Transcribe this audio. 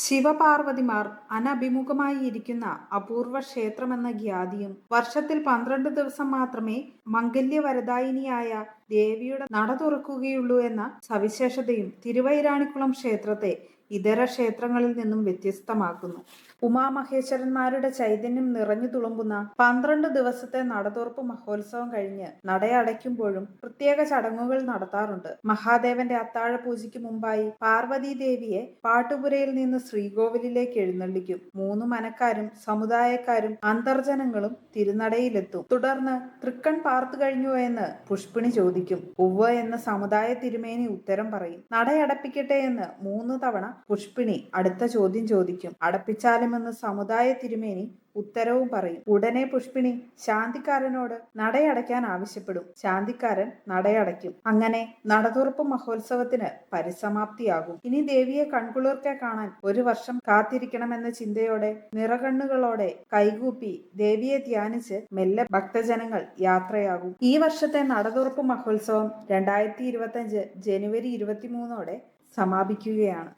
ശിവപാർവതിമാർ അനഭിമുഖമായി ഇരിക്കുന്ന അപൂർവ ക്ഷേത്രമെന്ന ഖ്യാതിയും വർഷത്തിൽ 12 ദിവസം മാത്രമേ മംഗല്യവരദായിനിയായ ദേവിയുടെ നട തുറക്കുകയുള്ളൂ എന്ന സവിശേഷതയും തിരുവൈരാണിക്കുളം ക്ഷേത്രത്തെ ഇതര ക്ഷേത്രങ്ങളിൽ നിന്നും വ്യത്യസ്തമാക്കുന്നു. ഉമാമഹേശ്വരന്മാരുടെ ചൈതന്യം നിറഞ്ഞു തുളുമ്പുന്ന 12 ദിവസത്തെ നടതുറപ്പ് മഹോത്സവം കഴിഞ്ഞ് നടയടയ്ക്കുമ്പോഴും പ്രത്യേക ചടങ്ങുകൾ നടത്താറുണ്ട്. മഹാദേവന്റെ അത്താഴ പൂജയ്ക്ക് മുമ്പായി പാർവതി ദേവിയെ പാട്ടുപുരയിൽ നിന്ന് ശ്രീകോവിലിലേക്ക് എഴുന്നള്ളിക്കും. 3 മനക്കാരും സമുദായക്കാരും അന്തർജനങ്ങളും തിരുനടയിലെത്തും. തുടർന്ന് തൃക്കൺ പാർത്തു കഴിഞ്ഞോ എന്ന് പുഷ്പിണി ചോദിക്കും. ഉവ്വ് എന്ന് സമുദായ തിരുമേനി ഉത്തരം പറയും. നടയടപ്പിക്കട്ടെ എന്ന് 3 തവണ പുഷ്പിണി അടുത്ത ചോദ്യം ചോദിക്കും. അടപ്പിച്ചാലുമെന്ന് സമുദായ തിരുമേനി ഉത്തരവും പറയും. ഉടനെ പുഷ്പിണി ശാന്തിക്കാരനോട് നടയടയ്ക്കാൻ ആവശ്യപ്പെടും. ശാന്തിക്കാരൻ നടയടയ്ക്കും. അങ്ങനെ നടതുറപ്പ് മഹോത്സവത്തിന് പരിസമാപ്തിയാകും. ഇനി ദേവിയെ കൺകുളിർക്കെ കാണാൻ 1 വർഷം കാത്തിരിക്കണമെന്ന ചിന്തയോടെ നിറകണ്ണുകളോടെ കൈകൂപ്പി ദേവിയെ ധ്യാനിച്ച് മെല്ലെ ഭക്തജനങ്ങൾ യാത്രയാകും. ഈ വർഷത്തെ നടതുറപ്പ് മഹോത്സവം 2025 ജനുവരി 23 സമാപിക്കുകയാണ്.